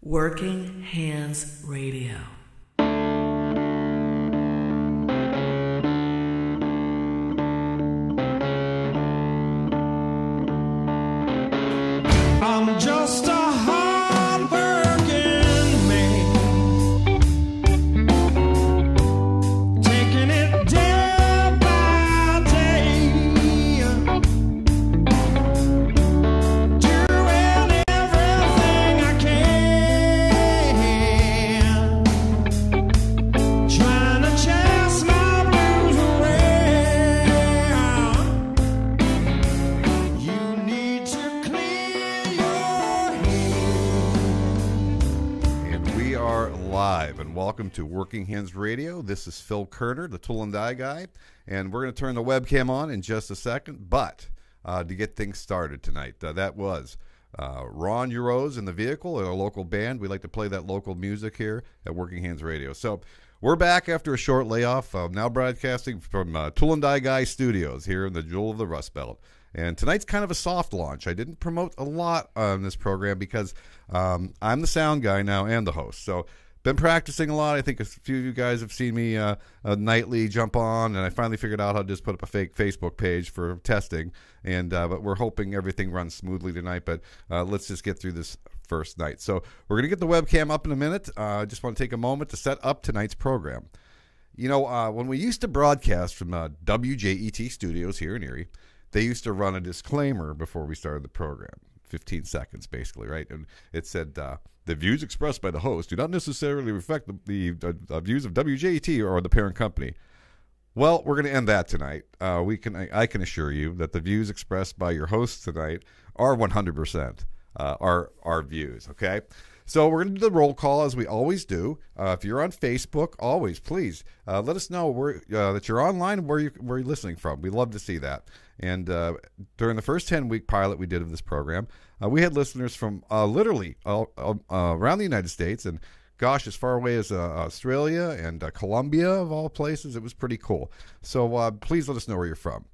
Working Hands Radio. I'm just a hard-working man, taking it day by day, doing everything I can, trying to chase my blues around. You need to clear your head. And we are live, and welcome to Working Hands Radio. This is Phil Kerner, the Tool and Die Guy, and we're going to turn the webcam on in just a second. But to get things started tonight, that was Ron Uroz in the vehicle, a local band. We like to play that local music here at Working Hands Radio. So we're back after a short layoff, now broadcasting from Tool and Die Guy Studios here in the Jewel of the Rust Belt. And tonight's kind of a soft launch. I didn't promote a lot on this program because I'm the sound guy now and the host. So been practicing a lot. I think a few of you guys have seen me nightly jump on, and I finally figured out how to just put up a fake Facebook page for testing. And but we're hoping everything runs smoothly tonight. But let's just get through this first night. So we're going to get the webcam up in a minute. I just want to take a moment to set up tonight's program. You know, when we used to broadcast from WJET studios here in Erie, they used to run a disclaimer before we started the program, 15 seconds basically, right? And it said, the views expressed by the host do not necessarily reflect the views of WJET or the parent company. Well, we're going to end that tonight. I can assure you that the views expressed by your hosts tonight are 100% our views, okay? So we're going to do the roll call as we always do. If you're on Facebook, always, please, let us know that you're online and where you're listening from. We love to see that. And during the first 10-week pilot we did of this program, we had listeners from literally around the United States and, gosh, as far away as Australia and Colombia, of all places. It was pretty cool. So please let us know where you're from.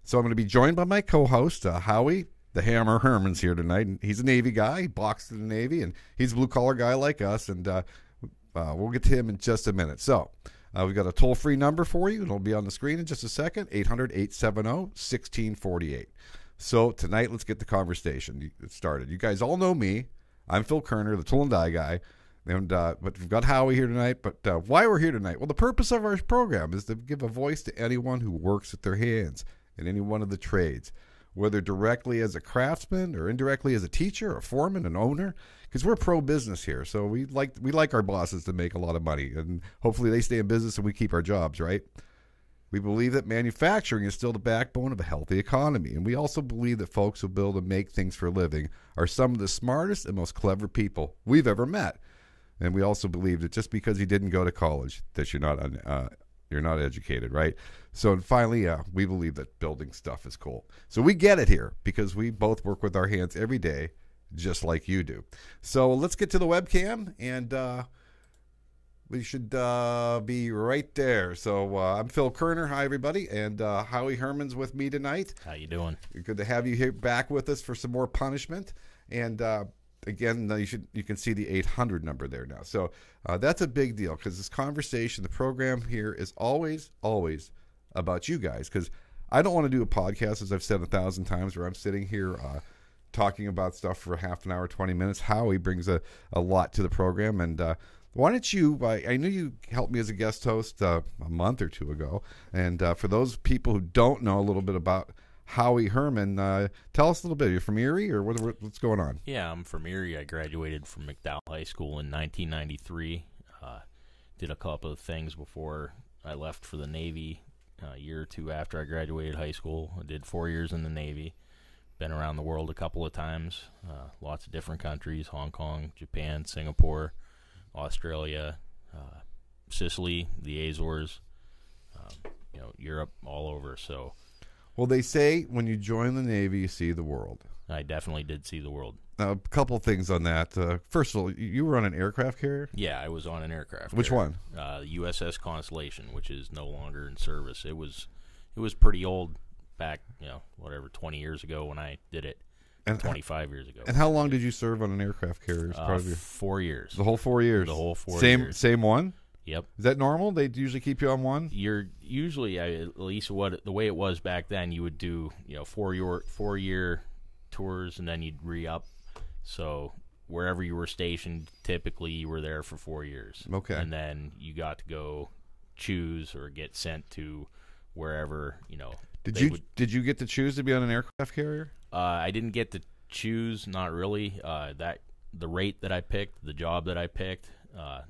So I'm going to be joined by my co-host, Howie, the Hammer Herman's here tonight. And he's a Navy guy. He boxed in the Navy, and he's a blue-collar guy like us. And we'll get to him in just a minute. So we've got a toll-free number for you. It'll be on the screen in just a second, 800-870-1648. So tonight, let's get the conversation started. You guys all know me. I'm Phil Kerner, the Tool and Die Guy. And but we've got Howie here tonight. But why we're here tonight? Well, the purpose of our program is to give a voice to anyone who works with their hands in any one of the trades, whether directly as a craftsman or indirectly as a teacher, a foreman, an owner, because we're pro-business here. So we like our bosses to make a lot of money, and hopefully they stay in business and we keep our jobs, right? We believe that manufacturing is still the backbone of a healthy economy, and we also believe that folks who build and make things for a living are some of the smartest and most clever people we've ever met. And we also believe that just because you didn't go to college, that you're not educated, right? So, and finally, we believe that building stuff is cool. So we get it here because we both work with our hands every day, just like you do. So let's get to the webcam, and we should be right there. So I'm Phil Kerner. Hi, everybody. And Howie Herman's with me tonight. How you doing? Good to have you here back with us for some more punishment. And again, you can see the 800 number there now. So that's a big deal because this conversation, the program here is always about you guys, because I don't want to do a podcast, as I've said 1,000 times, where I'm sitting here talking about stuff for half an hour, 20 minutes. Howie brings a lot to the program. And why don't you, I knew you helped me as a guest host a month or two ago. And for those people who don't know a little bit about Howie Herman, tell us a little bit. You're from Erie, or what's going on? Yeah, I'm from Erie. I graduated from McDowell High School in 1993. Did a couple of things before I left for the Navy. A year or two after I graduated high school, I did 4 years in the Navy. Been around the world a couple of times, lots of different countries: Hong Kong, Japan, Singapore, Australia, Sicily, the Azores, Europe, all over. So, well, they say when you join the Navy, you see the world. I definitely did see the world. Now, a couple of things on that. First of all, you were on an aircraft carrier? Yeah, I was on an aircraft Which carrier. one? USS Constellation, which is no longer in service. It was pretty old back, 20 years ago when I did it. And 25 years ago. And how long did you serve on an aircraft carrier as part of your 4 years. the whole 4 years? The whole 4 same years. Same one? Yep. Is that normal? They usually keep you on one. You're usually, at least the way it was back then, you would do 4-year tours, and then you'd re-up. So wherever you were stationed, typically you were there for 4 years. Okay. And then you got to go choose or get sent to wherever Did they you would- did you get to choose to be on an aircraft carrier? I didn't get to choose, not really. That the rate that I picked, the job that I picked,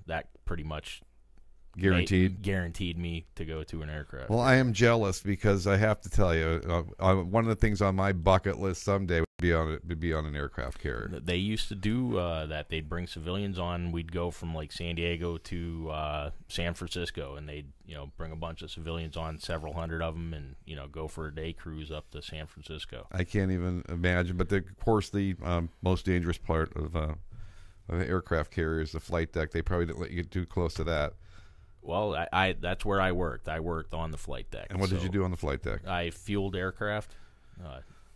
that pretty much guaranteed me to go to an aircraft. Well, I am jealous because I have to tell you, one of the things on my bucket list someday would be on an aircraft carrier. They used to do that. They'd bring civilians on. We'd go from like San Diego to San Francisco, and they'd bring a bunch of civilians on, several hundred of them, and go for a day cruise up to San Francisco. I can't even imagine. But of course, the most dangerous part of an aircraft carrier is the flight deck. They probably didn't let you get too close to that. Well, I that's where I worked. I worked on the flight deck. And what did you do on the flight deck? I fueled aircraft,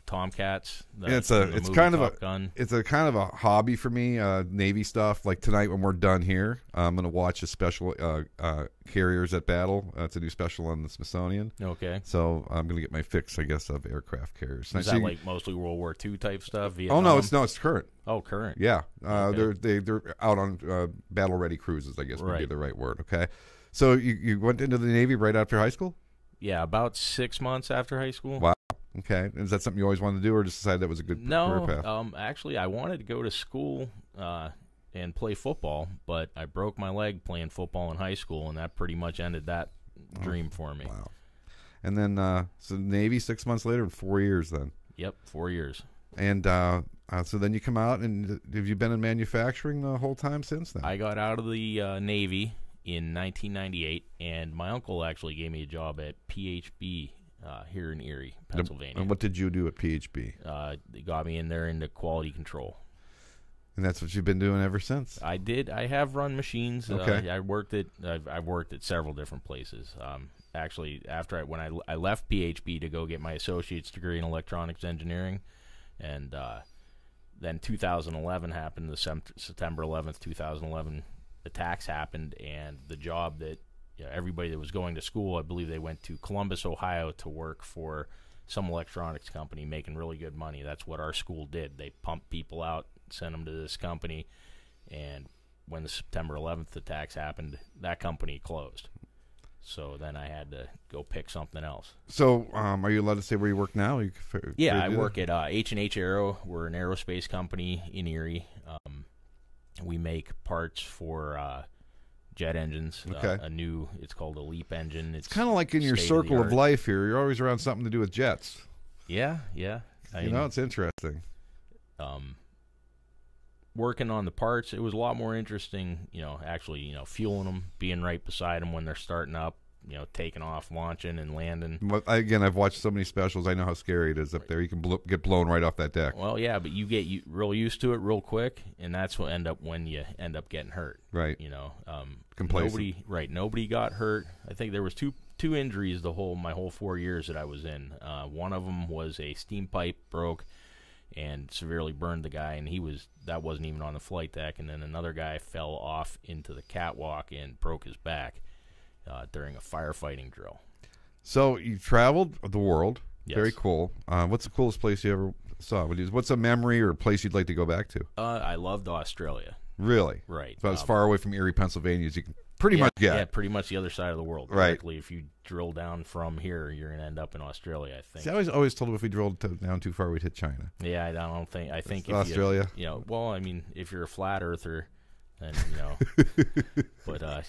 Tomcats. And it's a kind of a hobby for me. Navy stuff. Like tonight when we're done here, I'm going to watch a special Carriers at Battle. It's a new special on the Smithsonian. Okay. So I'm going to get my fix, I guess, of aircraft carriers. Is that like mostly World War II type stuff? Oh Vietnam? no, it's current. Oh, current. Yeah, Okay. they're out on battle ready cruises, I guess would be Right. the right word. Okay, so you went into the Navy right after high school? Yeah, about 6 months after high school. Wow. Okay, is that something you always wanted to do, or just decided that was a good career path? No, actually, I wanted to go to school and play football, but I broke my leg playing football in high school, and that pretty much ended that dream for me. Wow. And then so Navy 6 months later, 4 years then. Yep, 4 years. And so then you come out, and have you been in manufacturing the whole time since then? I got out of the Navy in 1998, and my uncle actually gave me a job at PHB here in Erie, Pennsylvania. And what did you do at PHB? They got me in there into quality control. And that's what you've been doing ever since? I did. I have run machines. Okay. I've worked at several different places. Actually, after when I left PHB to go get my associate's degree in electronics engineering, and then 2011 happened. The September 11th, 2011 attacks happened, and the job that everybody that was going to school, I believe they went to Columbus, Ohio, to work for some electronics company making really good money. That's what our school did. They pumped people out, sent them to this company, and when the September 11th attacks happened, that company closed. So then I had to go pick something else. So are you allowed to say where you work now? Yeah, I work at H&H Aero. We're an aerospace company in Erie. We make parts for jet engines. Okay. It's called a LEAP engine. It's kind of like in your circle of life here. You're always around something to do with jets. Yeah. It's interesting. Working on the parts, it was a lot more interesting, actually, fueling them, being right beside them when they're starting up, taking off, launching, and landing. But again, I've watched so many specials. I know how scary it is up there. You can get blown right off that deck. Well, yeah, but you get real used to it real quick, and that's when you end up getting hurt. Right. Complacent. Nobody got hurt. I think there was two injuries my whole 4 years that I was in. One of them was a steam pipe broke and severely burned the guy, and that wasn't even on the flight deck. And then another guy fell off into the catwalk and broke his back during a firefighting drill. So you traveled the world. Yes. Very cool. What's the coolest place you ever saw? What's a memory or a place you'd like to go back to? I loved Australia. Really? Right. So as far away from Erie, Pennsylvania as you can pretty much get. Yeah, pretty much the other side of the world. Right. Directly, if you drill down from here, you're going to end up in Australia, I think. See, I was always told if we drilled down too far, we'd hit China. Yeah, I think if Australia. Well, I mean, if you're a flat earther, then but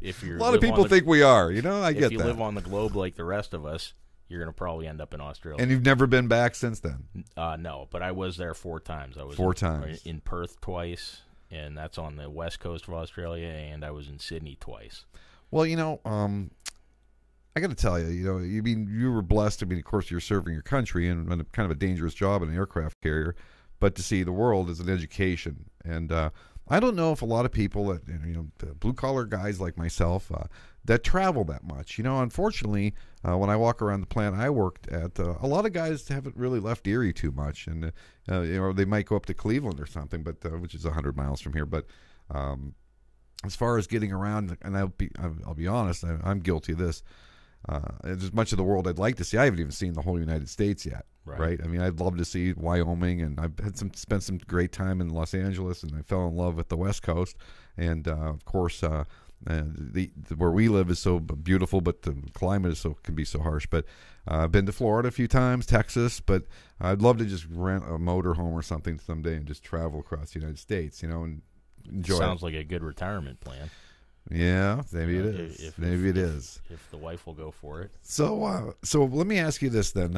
if you're A lot of people think we are. I get that. If you live on the globe like the rest of us, you're going to probably end up in Australia. And you've never been back since then? No, but I was there 4 times. I was 4 times in Perth twice, and that's on the west coast of Australia, and I was in Sydney twice. Well, I got to tell you, you were blessed. I mean, of course, you're serving your country and kind of a dangerous job in an aircraft carrier, but to see the world is an education. And I don't know if a lot of people, the blue collar guys like myself, that travel that much. Unfortunately, when I walk around the plant I worked at, a lot of guys haven't really left Erie too much, and they might go up to Cleveland or something, but which is 100 miles from here. But as far as getting around, and I'll be honest, I'm guilty of this. There's much of the world I'd like to see. I haven't even seen the whole United States yet. Right? I mean, I'd love to see Wyoming, and I've spent some great time in Los Angeles, and I fell in love with the West Coast, and of course, where we live is so beautiful, but the climate can be so harsh. But I've been to Florida a few times, Texas, but I'd love to just rent a motorhome or something someday and just travel across the United States, and enjoy. Sounds like a good retirement plan. Yeah, maybe it is. If the wife will go for it. So let me ask you this then.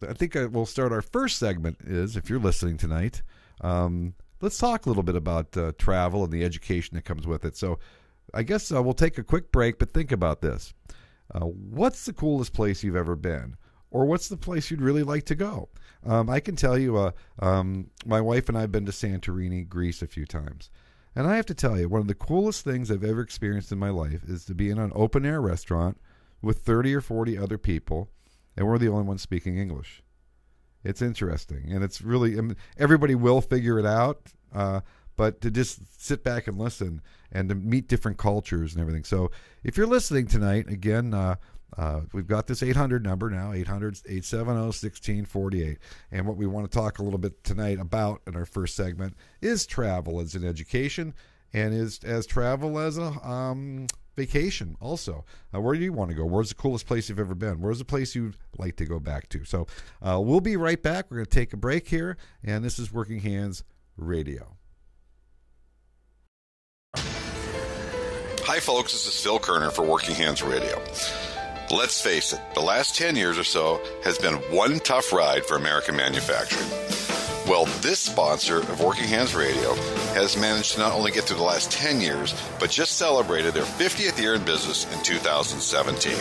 I think we'll start our first segment if you're listening tonight, let's talk a little bit about travel and the education that comes with it. So I guess we'll take a quick break, but think about this. What's the coolest place you've ever been? Or what's the place you'd really like to go? I can tell you, my wife and I have been to Santorini, Greece a few times. And I have to tell you, one of the coolest things I've ever experienced in my life is to be in an open-air restaurant with 30 or 40 other people, and we're the only ones speaking English. It's interesting, and it's really, everybody will figure it out, but to just sit back and listen and to meet different cultures and everything. So if you're listening tonight, again, we've got this 800 number now, 800-870-1648. And what we want to talk a little bit tonight about in our first segment is travel as an education, and is as travel as a vacation also. Where do you want to go? Where's the coolest place you've ever been? Where's the place you'd like to go back to? So we'll be right back. We're going to take a break here, and this is Working Hands Radio. Hi, folks. This is Phil Kerner for Working Hands Radio. Let's face it, the last 10 years or so has been one tough ride for American manufacturing. Well, this sponsor of Working Hands Radio has managed to not only get through the last 10 years, but just celebrated their 50th year in business in 2017.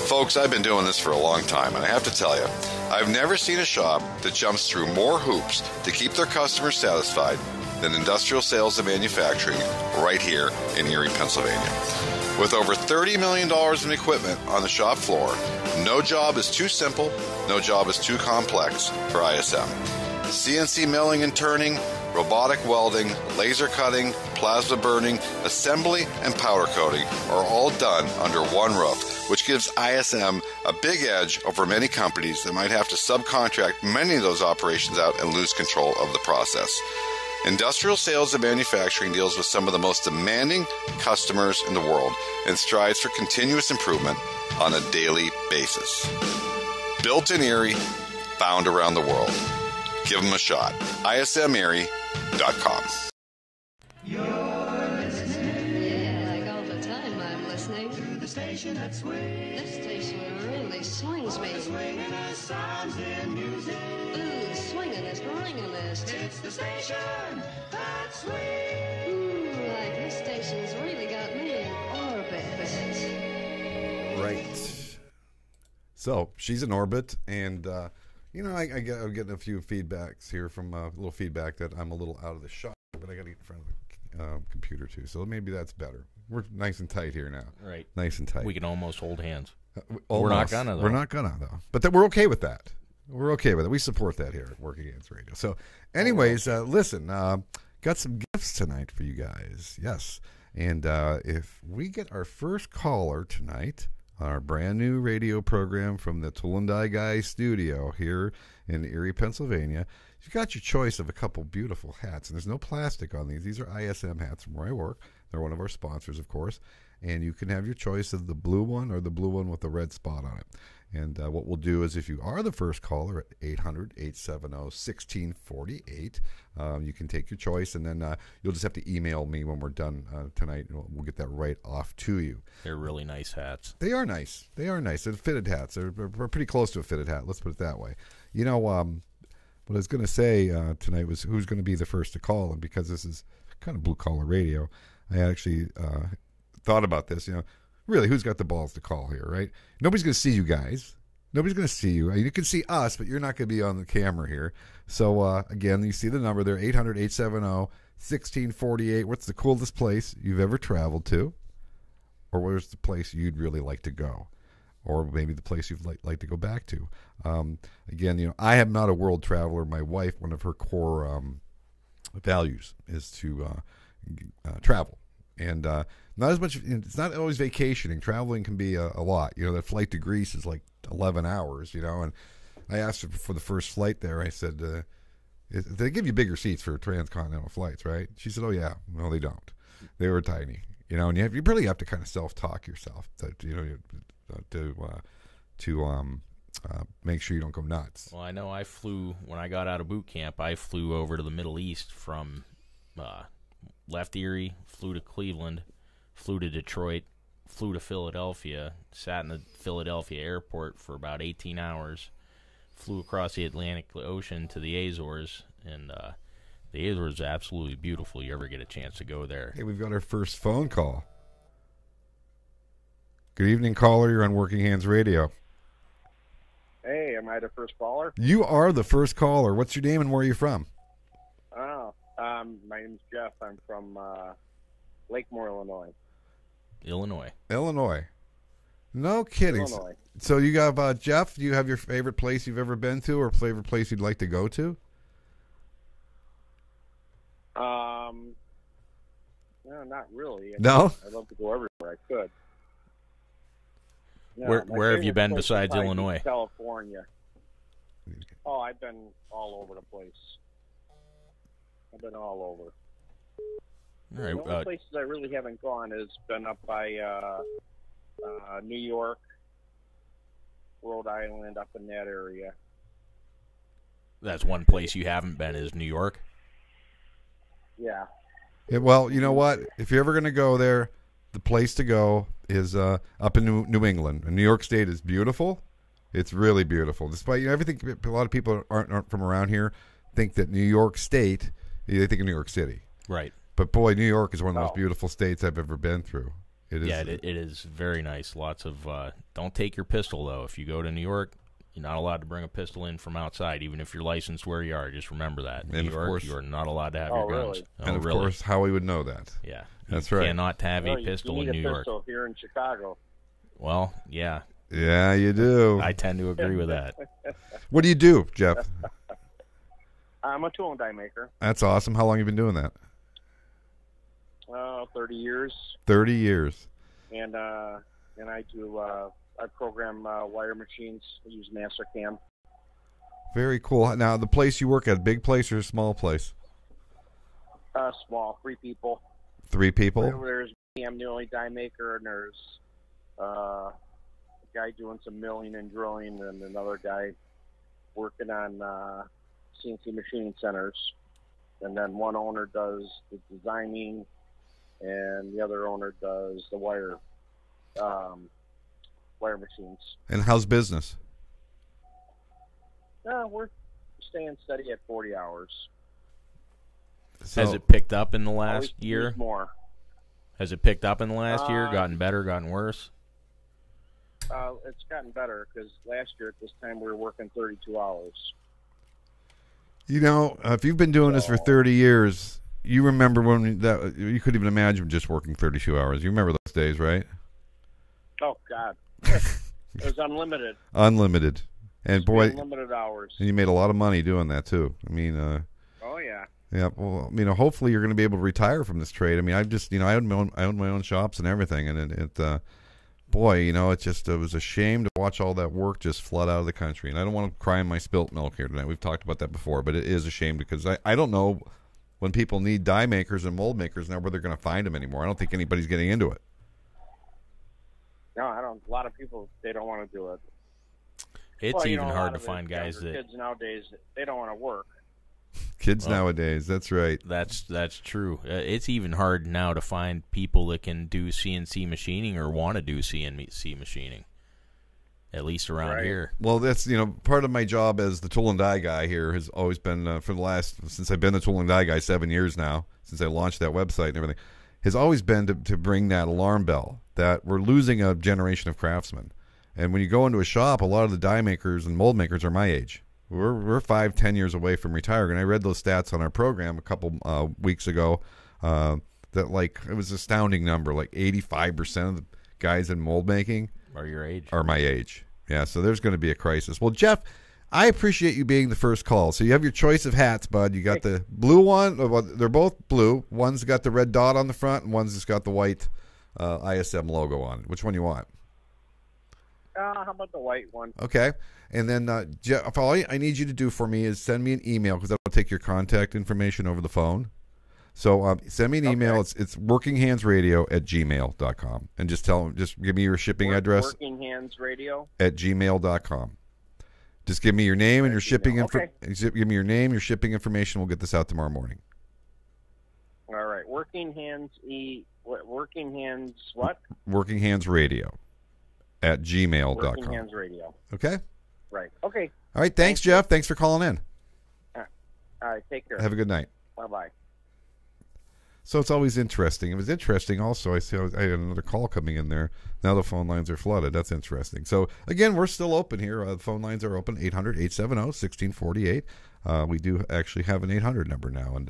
Folks, I've been doing this for a long time, and I have to tell you, I've never seen a shop that jumps through more hoops to keep their customers satisfied than Industrial Sales and Manufacturing right here in Erie, Pennsylvania. With over $30 million in equipment on the shop floor, no job is too simple, no job is too complex for ISM. CNC milling and turning, robotic welding, laser cutting, plasma burning, assembly, and powder coating are all done under one roof, which gives ISM a big edge over many companies that might have to subcontract many of those operations out and lose control of the process. Industrial Sales and Manufacturing deals with some of the most demanding customers in the world and strives for continuous improvement on a daily basis. Built in Erie, found around the world. Give them a shot. ISMErie.com. Yeah, like all the time I'm listening to the station that swings. This station really swings me. Swinging sounds and music. Ooh, swingin'est, ringin'est. It's the station that swings. Ooh, like this station's really got me in orbit. Right. So she's in orbit, and I'm getting a few feedbacks here from a little feedback that I'm a little out of the shot, but I got to get in front of the computer too. So maybe that's better. We're nice and tight here now. Right. Nice and tight. We can almost hold hands. Almost. We're not gonna, though. We're not gonna, though. But we're okay with that. We're okay with it. We support that here at Working Hands Radio. So, anyways, listen, got some gifts tonight for you guys. Yes. And if we get our first caller tonight on our brand new radio program from the Tool and Die Guy studio here in Erie, Pennsylvania, you've got your choice of a couple beautiful hats. And there's no plastic on these. These are ISM hats from where I work. They're one of our sponsors, of course. And you can have your choice of the blue one or the blue one with the red spot on it. And what we'll do is if you are the first caller at 800-870-1648, you can take your choice, and then you'll just have to email me when we're done tonight, and we'll get that right off to you. They're really nice hats. They are nice. They are nice. They're fitted hats. They're pretty close to a fitted hat. Let's put it that way. What I was going to say tonight was who's going to be the first to call, and because this is kind of blue-collar radio, I actually thought about this, really, who's got the balls to call here, right? Nobody's going to see you guys. Nobody's going to see you. You can see us, but you're not going to be on the camera here. So, again, you see the number there, 800-870-1648. What's the coolest place you've ever traveled to? or where's the place you'd really like to go, or maybe the place you'd like to go back to. Again, I am not a world traveler. My wife, one of her core values is to travel, and not as much. It's not always vacationing. Traveling can be a lot. That flight to Greece is like 11 hours. And I asked her for the first flight there. I said, they give you bigger seats for transcontinental flights, right? She said, oh yeah. No, they don't. They were tiny. And you really have to kind of self-talk yourself that to make sure you don't go nuts. Well, I know when I got out of boot camp, I flew over to the Middle East from left Erie, flew to Cleveland, flew to Detroit, flew to Philadelphia, sat in the Philadelphia airport for about 18 hours, flew across the Atlantic Ocean to the Azores, and the Azores is absolutely beautiful. You ever get a chance to go there? Hey, we've got our first phone call. Good evening, caller. You're on Working Hands Radio. Hey, am I the first caller? You are the first caller. What's your name and where are you from? Oh, my name's Jeff. I'm from Lakemore, Illinois. Illinois. No kidding. Illinois. So you got Jeff. Do you have your favorite place you've ever been to, or favorite place you'd like to go to? No, not really. No? I'd love to go everywhere I could. No, Where have you my favorite been place besides would probably be Illinois? California. Oh, I've been all over the place. I've been all over. All right. The only places I really haven't gone has been up by New York, Rhode Island, up in that area. That's one place you haven't been is New York. Yeah. Yeah, well, you know what? If you're ever going to go there, the place to go is up in New England. And New York State is beautiful. It's really beautiful. Despite everything, a lot of people aren't from around here think that New York State, they think of New York City. Right. But boy, New York is one of the most beautiful states I've ever been through. It is. Yeah, it is very nice. Lots of. Don't take your pistol though. If you go to New York, you're not allowed to bring a pistol in from outside, even if you're licensed where you are. Just remember that. And New of York, course- you are not allowed to have your guns. Really? Oh, And of really? course, Howie would know that. Yeah. That's you right. Cannot have No, a pistol you in need New a York. pistol here in Chicago. Well, yeah. Yeah, you do. I tend to agree with that. What do you do, Jeff? I'm a tool and die maker. That's awesome. How long have you been doing that? 30 years, 30 years. and I do I program wire machines. I use Mastercam. Very cool. Now, the place you work at, big place or a small place? Small, 3 people. 3 people? There's me, I'm the only die maker, and there's a guy doing some milling and drilling, and another guy working on CNC machining centers. And then one owner does the designing, and the other owner does the wire machines. And how's business? We're staying steady at 40 hours. So, Has it picked up in the last Always year? need more. Has it picked up in the last year? Gotten better? Gotten worse? It's gotten better because last year at this time we were working 32 hours. if you've been doing this for 30 years, you remember when you couldn't even imagine just working 32 hours. You remember those days, right? Oh, God. It was unlimited. Unlimited. And boy, Unlimited hours. and you made a lot of money doing that too. I mean, Oh, yeah. yeah. Well, hopefully you're going to be able to retire from this trade. I mean, I just, I own my own shops and everything, and boy, it was a shame to watch all that work just flood out of the country. And I don't want to cry in my spilt milk here tonight. We've talked about that before, but it is a shame because I don't know when people need die makers and mold makers now where they're going to find them anymore. I don't think anybody's getting into it. No, I don't. A lot of people, they don't want to do it. It's Well, even a hard lot to of the find guys younger that. kids nowadays, they don't want to work. Kids Well, nowadays, that's right. That's true. It's even hard now to find people that can do CNC machining or want to do CNC machining. At least around Right. here. Well, that's part of my job as the tool and die guy here has always been since I've been the tool and die guy 7 years now, since I launched that website and everything, has always been to bring that alarm bell that we're losing a generation of craftsmen. And when you go into a shop, a lot of the die makers and mold makers are my age. We're 5-10 years away from retiring, and I read those stats on our program a couple weeks ago. That it was an astounding number, like 85% of guys in mold making Or your age. are my age. Yeah, so there's going to be a crisis. Well, Jeff, I appreciate you being the first call. So you have your choice of hats, bud. You got the blue one. Well, they're both blue. One's got the red dot on the front, and one's just got the white ISM logo on it. Which one you want? How about the white one? Okay. And then, Jeff, all I need you to do for me is send me an email because I'll take your contact information over the phone. So send me an email. It's workinghandsradio@gmail.com. And just give me your shipping address Working Hands Radio. @gmail.com. Just give me your name and your shipping Okay. Give me your name, your shipping information. We'll get this out tomorrow morning. All right. Working Hands Working Hands what? Working Hands Radio @gmail.com. Working Hands Radio. Okay. Right. Okay. All right. Thanks, Jeff. Thanks for calling in. All right. Take care. Have a good night. Bye-bye. So it's always interesting. It was interesting also. I had another call coming in there. Now the phone lines are flooded. That's interesting. So, again, we're still open here. The phone lines are open, 800-870-1648. We do actually have an 800 number now, and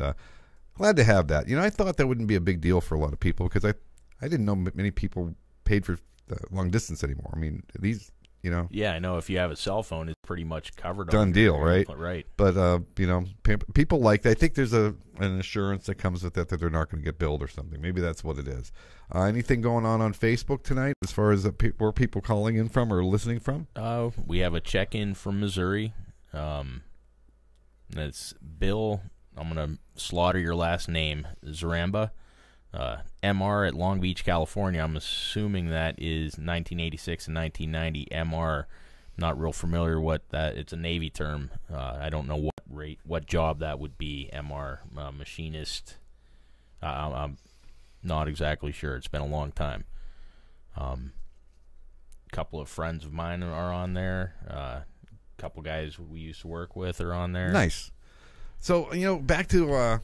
glad to have that. You know, I thought that wouldn't be a big deal for a lot of people because I didn't know many people paid for long distance anymore. I mean, these, you know. Yeah, I know if you have a cell phone, it's pretty much covered. Done deal, right? Right. But, you know, people like that. I think there's an assurance that comes with that they're not going to get billed or something. Maybe that's what it is. Anything going on Facebook tonight as far as where people calling in from or listening from? We have a check-in from Missouri. That's Bill. I'm going to slaughter your last name, Zaramba. MR at Long Beach, California. I'm assuming that is 1986 and 1990. MR, not real familiar what that. It's a Navy term. I don't know what job that would be. MR, machinist. I'm not exactly sure. It's been a long time. A couple of friends of mine are on there. A couple guys we used to work with are on there. Nice. So, you know, back to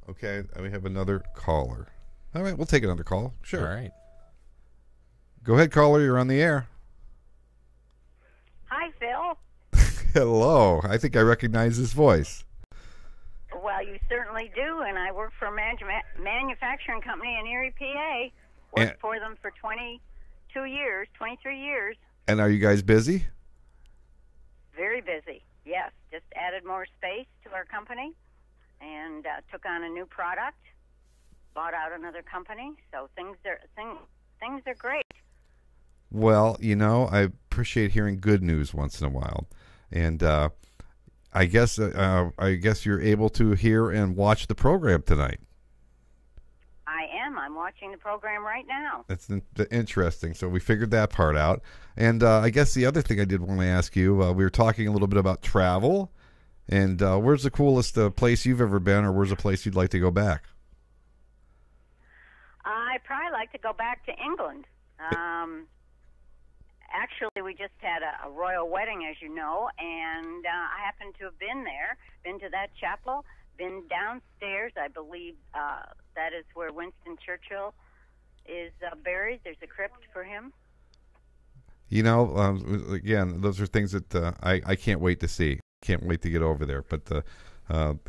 okay, we have another caller. All right, we'll take another call. Sure. All right. Go ahead, caller. You're on the air. Hi, Phil. Hello. I think I recognize this voice. Well, you certainly do, and I work for a manufacturing company in Erie, PA. Worked for them for 23 years. And are you guys busy? Very busy, yes. Just added more space to our company and took on a new product, bought out another company, so things are great. Well, you know, I appreciate hearing good news once in a while. And I guess you're able to hear and watch the program tonight. I am. I'm watching the program right now. That's interesting. So we figured that part out. And I guess the other thing I did want to ask you, we were talking a little bit about travel. And where's the coolest place you've ever been, or where's a place you'd like to go back? I'd probably like to go back to England. Actually, we just had a royal wedding, as you know, and I happen to have been there, been to that chapel, been downstairs. I believe that is where Winston Churchill is buried. There's a crypt for him. You know, again, those are things that I can't wait to see. Can't wait to get over there. But the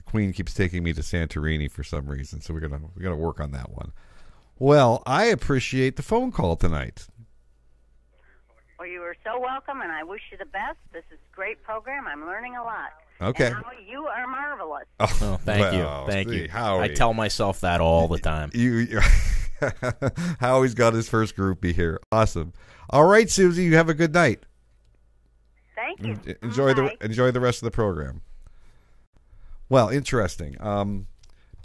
Queen keeps taking me to Santorini for some reason, so we're gonna work on that one. Well, I appreciate the phone call tonight. Well, you are so welcome, and I wish you the best. This is a great program. I'm learning a lot. Okay. And Howie, you are marvelous. Oh, thank Well, you. Thank see, you. Howie. I tell myself that all the time. Howie's got his first groupie here. Awesome. All right, Susie, you have a good night. Thank you. Enjoy Bye. the rest of the program. Well, interesting.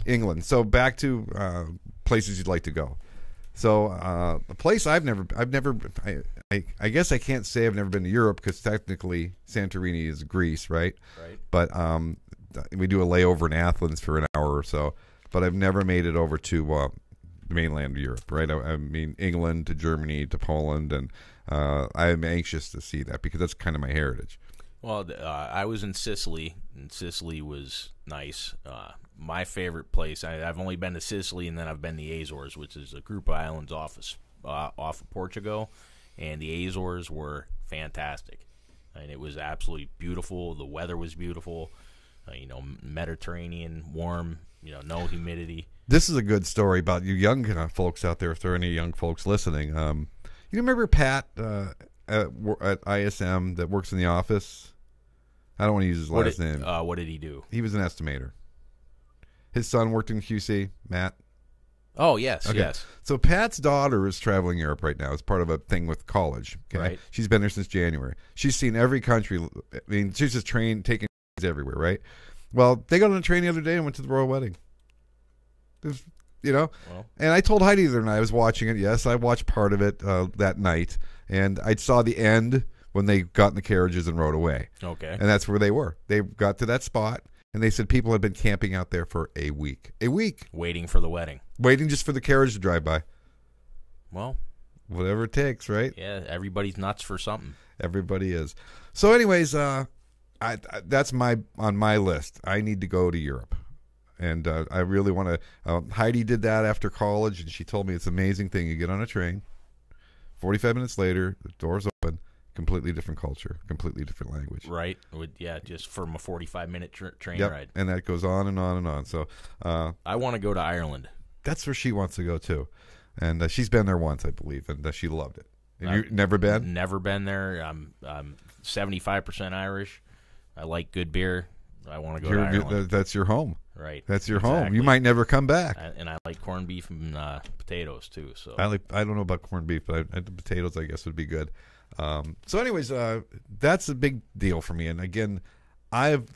England. So back to places you'd like to go. So a place I guess I can't say I've never been to Europe because technically Santorini is Greece, right? Right. But we do a layover in Athens for an hour or so. But I've never made it over to the mainland of Europe, right? I mean, England to Germany to Poland, and I'm anxious to see that because that's kind of my heritage. Well, I was in Sicily, and Sicily was nice. My favorite place, I've only been to Sicily, and then I've been to the Azores, which is a group of islands off of Portugal, and the Azores were fantastic. And it was absolutely beautiful. The weather was beautiful. Mediterranean, warm, no humidity. This is a good story about you young folks out there, if there are any young folks listening. You remember Pat at ISM that works in the office? I don't want to use his last name. What did he do? He was an estimator. His son worked in QC, Matt. Oh, yes, Okay. yes. So Pat's daughter is traveling Europe right now as part of a thing with college. Okay? Right. She's been there since January. She's seen every country. I mean, she's just taking everywhere, right? Well, they got on a train the other day and went to the royal wedding. Well. And I told Heidi the other night I was watching it. Yes, I watched part of it that night, and I saw the end when they got in the carriages and rode away. Okay. And that's where they were. They got to that spot, and they said people had been camping out there for a week. A week. Waiting for the wedding. Waiting just for the carriage to drive by. Well, Whatever it takes, right? yeah, everybody's nuts for something. Everybody is. So anyways, that's on my list. I need to go to Europe. And I really want to. Heidi did that after college, and she told me it's an amazing thing. You get on a train, 45 minutes later, the doors open, completely different culture, completely different language. Right. Just from a 45-minute train Yep. ride. And that goes on and on and on. So I want to go to Ireland. that's where she wants to go too. And she's been there once, I believe, and she loved it. And you've never been? Never been there. I'm 75% Irish. I like good beer. I want to go to Ireland. That's your home. Right. That's your home. Exactly. You might never come back. And I like corned beef and potatoes too. So I don't know about corned beef, but the potatoes I guess would be good. So anyways, that's a big deal for me. And again, I've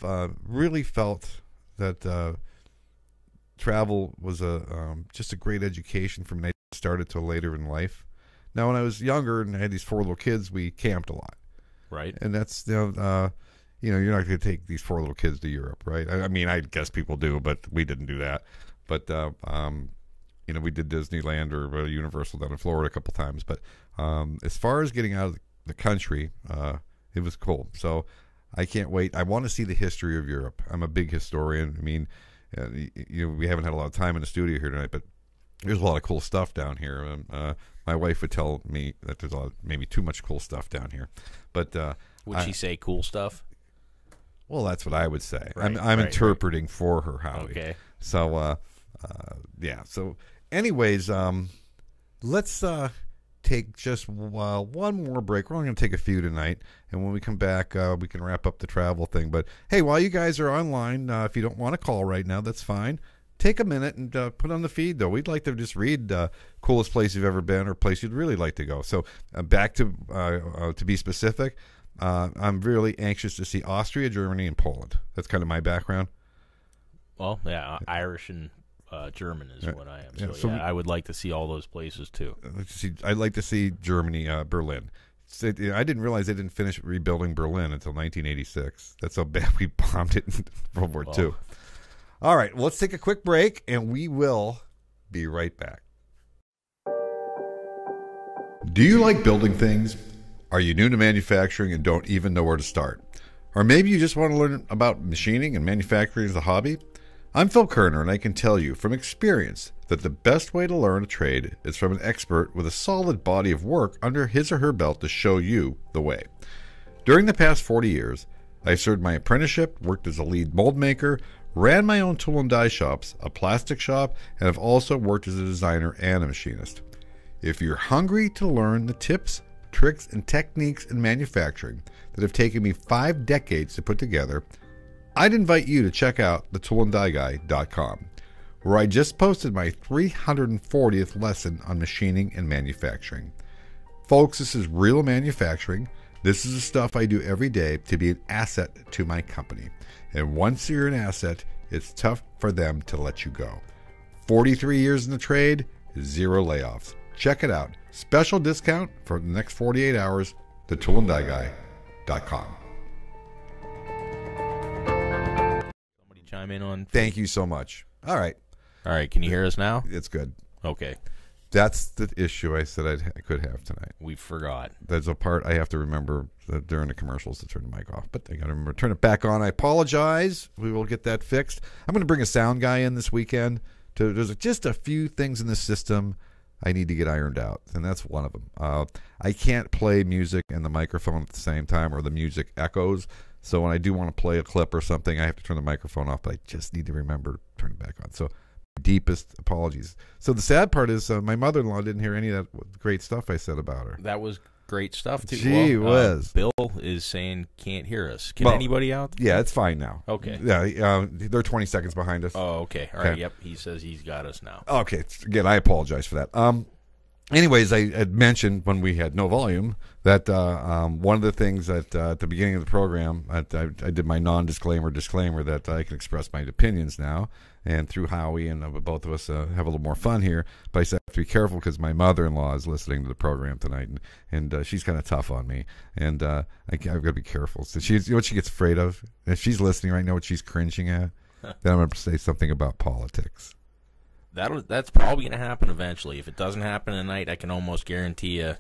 really felt that travel was just a great education from when I started till later in life. Now, when I was younger and I had these 4 little kids, we camped a lot. right. And that's you're not going to take these 4 little kids to Europe, right? I mean, I guess people do, but we didn't do that. But we did Disneyland or Universal down in Florida a couple times. But as far as getting out of the country, it was cool. So I can't wait. I want to see the history of Europe. I'm a big historian. I mean, we haven't had a lot of time in the studio here tonight, but there's a lot of cool stuff down here. My wife would tell me that there's maybe too much cool stuff down here. But Would she say cool stuff? well, that's what I would say. Right, I'm right, interpreting for her, Howie. Okay. So, yeah. So, anyways, let's take just one more break. We're only going to take a few tonight, and when we come back, we can wrap up the travel thing. But hey, while you guys are online, if you don't want to call right now, that's fine. Take a minute and put on the feed, though. We'd like to just read coolest place you've ever been or place you'd really like to go. So back to be specific, I'm really anxious to see Austria, Germany, and Poland. That's kind of my background. Well, yeah, Irish and German is what I am. Yeah, So, so I would like to see all those places, too. I'd like to see Germany, Berlin. I didn't realize they didn't finish rebuilding Berlin until 1986. That's how bad we bombed it in World War II. All right, well, let's take a quick break, and we will be right back. Do you like building things? Are you new to manufacturing and don't even know where to start? Or maybe you just want to learn about machining and manufacturing as a hobby? I'm Phil Kerner, and I can tell you from experience that the best way to learn a trade is from an expert with a solid body of work under his or her belt to show you the way. During the past 40 years, I served my apprenticeship, worked as a lead mold maker, ran my own tool and die shops, a plastic shop, and have also worked as a designer and a machinist. If you're hungry to learn the tips, tricks, and techniques in manufacturing that have taken me 5 decades to put together, I'd invite you to check out thetoolanddieguy.com, where I just posted my 340th lesson on machining and manufacturing. Folks, this is real manufacturing. This is the stuff I do every day to be an asset to my company. And once you're an asset, it's tough for them to let you go. 43 years in the trade, 0 layoffs. Check it out. Special discount for the next 48 hours, thetoolanddieguy.com. Somebody chime in on... Thank you so much. All right. All right, can you hear us now? It's good. Okay. That's the issue I said I could have tonight. We forgot. There's a part I have to remember during the commercials to turn the mic off, but I got to remember to turn it back on. I apologize. We will get that fixed. I'm going to bring a sound guy in this weekend. There's just a few things in the system I need to get ironed out, and that's one of them. I can't play music and the microphone at the same time, or the music echoes. So when I do want to play a clip or something, I have to turn the microphone off, but I just need to remember to turn it back on. So deepest apologies. So the sad part is my mother-in-law didn't hear any of that great stuff I said about her. That was great stuff, too. Gee whiz. Bill is saying can't hear us. Can Well, anybody out? Yeah, it's fine now. Okay. Yeah, they're 20 seconds behind us. Oh, okay. All right. Yep. He says he's got us now. Okay. Again, I apologize for that. Anyways, I had mentioned when we had no volume that one of the things that at the beginning of the program, I did my non-disclaimer disclaimer that I can express my opinions now. And through Howie and both of us have a little more fun here. But I said I have to be careful because my mother-in-law is listening to the program tonight, and she's kind of tough on me. And I've got to be careful. So you know what she gets afraid of? If she's listening right now, what she's cringing at, then I'm going to say something about politics. That's probably going to happen eventually. If it doesn't happen tonight, I can almost guarantee you.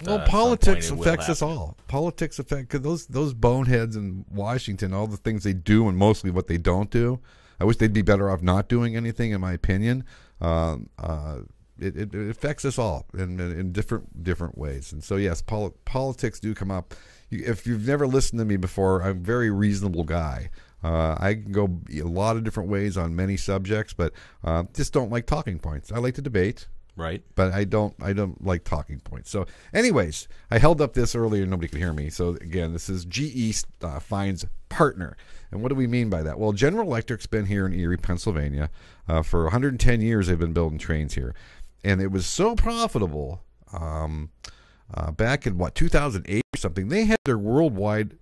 Politics affects us all. Politics affect because those boneheads in Washington, all the things they do, and mostly what they don't do. I wish they'd be better off not doing anything. In my opinion, it affects us all in different ways. And so yes, politics do come up. If you've never listened to me before, I'm a very reasonable guy. I can go a lot of different ways on many subjects, but just don't like talking points. I like to debate, right? But I don't like talking points. So, anyways, I held up this earlier. Nobody could hear me. So again, this is GE finds partner, and what do we mean by that? Well, General Electric's been here in Erie, Pennsylvania, for 110 years. They've been building trains here, and it was so profitable. Back in 2008 or something, they had their worldwide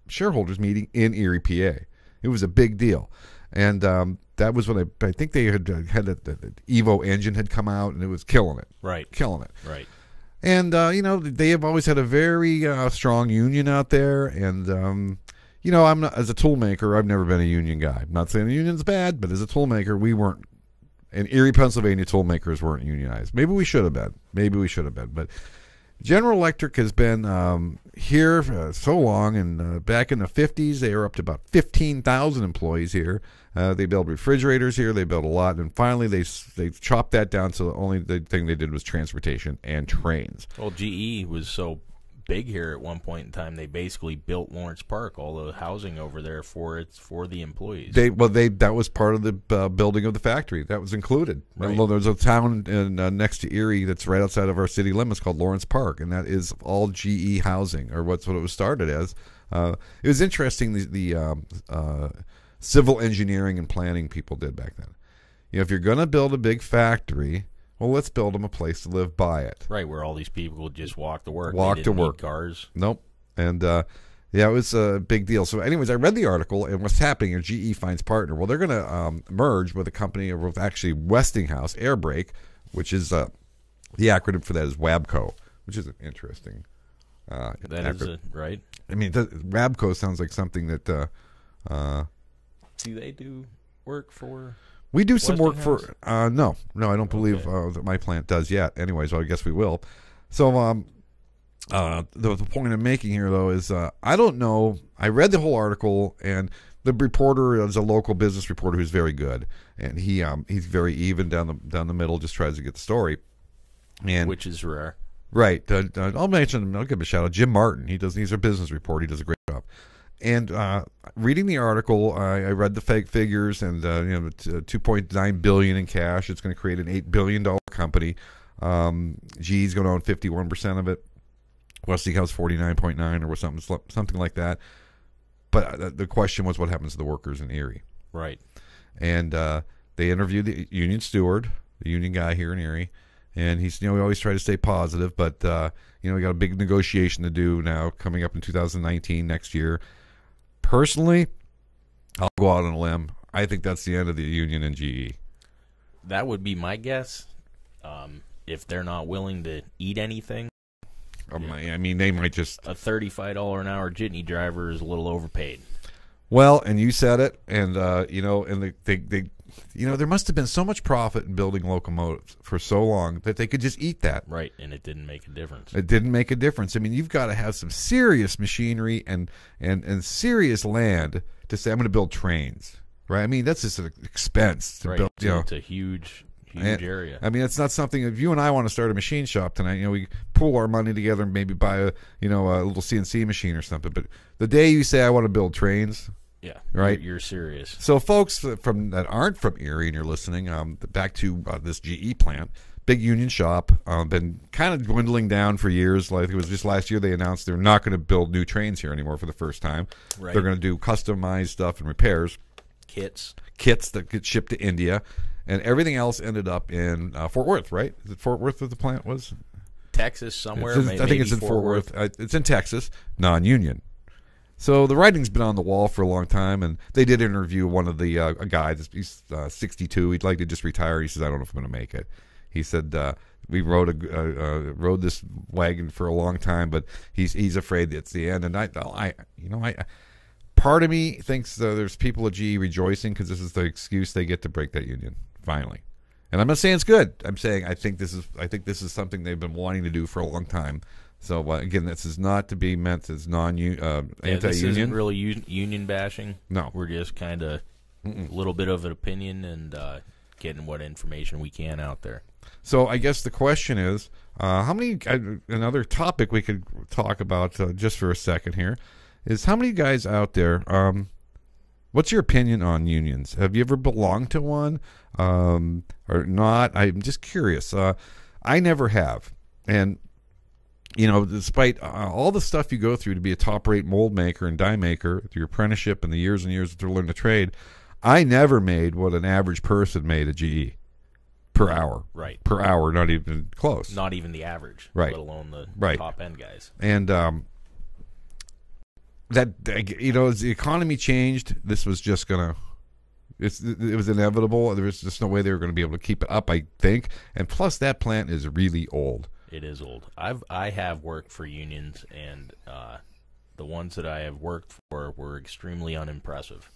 shareholders meeting in Erie, PA. It was a big deal, and that was when I think they had the Evo engine had come out, and it was killing it. Right. Killing it. Right. And they have always had a very strong union out there, and I'm not, as a tool maker, I've never been a union guy. I'm not saying the union's bad, but as a tool maker, we weren't. In Erie, Pennsylvania, tool makers weren't unionized. Maybe we should have been. But General Electric has been here for so long, and back in the 50s, they were up to about 15,000 employees here. They build refrigerators here. They built a lot, and finally they chopped that down. So the only thing they did was transportation and trains. Well, GE was so big here at one point in time, they basically built Lawrence Park, all the housing over there for the employees. That was part of the building of the factory. That was included. Right. Well, there's a town next to Erie that's right outside of our city limits called Lawrence Park, and that is all GE housing, or what it was started as. It was interesting the civil engineering and planning people did back then. If you're going to build a big factory, well, let's build them a place to live by it. Right, where all these people would just walk to work. Walk they to didn't work. Need cars. Nope. And it was a big deal. So anyways, I read the article, and what's happening is GE finds partner. Well, they're going to merge with a company, with actually Westinghouse Air Brake, which is the acronym for that is WABCO, which is an interesting right. I mean, WABCO sounds like something that do they do work for? We do some work for no, I don't believe Okay. that my plant does yet. Anyways, well, I guess we will. So the point I'm making here, though, is I don't know. I read the whole article, and the reporter is a local business reporter who's very good, and he's very even down the middle, just tries to get the story, and Which is rare. right. I'll mention him. I'll give him a shout out. Jim Martin. He's a business report. He does a great job. And reading the article, I read the fake figures, and $2.9 billion in cash. It's going to create an $8 billion company. GE's going to own 51% of it. Westinghouse 49.9 or something like that. But the question was, what happens to the workers in Erie? Right. And they interviewed the union steward, the union guy here in Erie, and he's we always try to stay positive, but we got a big negotiation to do now coming up in 2019 next year. Personally, I'll go out on a limb. I think that's the end of the union and GE. That would be my guess. If they're not willing to eat anything, I mean, they might just a $35 an hour jitney driver is a little overpaid. Well, and you said it, and and they there must have been so much profit in building locomotives for so long that they could just eat that. Right, and it didn't make a difference. It didn't make a difference. I mean, you've got to have some serious machinery and serious land to say, I'm going to build trains, right? I mean, that's just an expense to Right, build. it's a huge Huge area. I mean, it's not something. If you and I want to start a machine shop tonight, we pool our money together and maybe buy a little CNC machine or something. But the day you say I want to build trains, yeah, right, you're serious. So, folks that aren't from Erie and you're listening, back to this GE plant, big union shop, been kind of dwindling down for years. Like it was just last year they announced they're not going to build new trains here anymore for the first time. Right. They're going to do customized stuff and repairs, Kits that get shipped to India. And everything else ended up in Fort Worth, right? Is it Fort Worth that the plant was? Texas somewhere. I think it's in Fort Worth. It's in Texas, non-union. So the writing's been on the wall for a long time, and they did interview one of the a guy. He's 62. He'd like to just retire. He says, "I don't know if I'm going to make it." He said, "We rode this wagon for a long time, but he's afraid it's the end." And I part of me thinks there's people at GE rejoicing because this is the excuse they get to break that union finally. And I'm not saying it's good. I'm saying I think this is something they've been wanting to do for a long time. So again, this is not to be meant as anti-union. This isn't really union bashing. No, we're just kind of a little bit of an opinion and getting what information we can out there. So I guess the question is, how many? Another topic we could talk about just for a second here is how many guys out there. What's your opinion on unions? Have you ever belonged to one or not? I'm just curious. I never have, and despite all the stuff you go through to be a top-rate mold maker and die maker, through your apprenticeship and the years and years to learn the trade, I never made what an average person made at GE per hour. Right. Per hour, not even close. Not even the average. Right. Let alone the top-end guys. And as the economy changed, this was just gonna. It was inevitable. There was just no way they were going to be able to keep it up, I think. And plus, that plant is really old. It is old. I have worked for unions, and the ones that I have worked for were extremely unimpressive.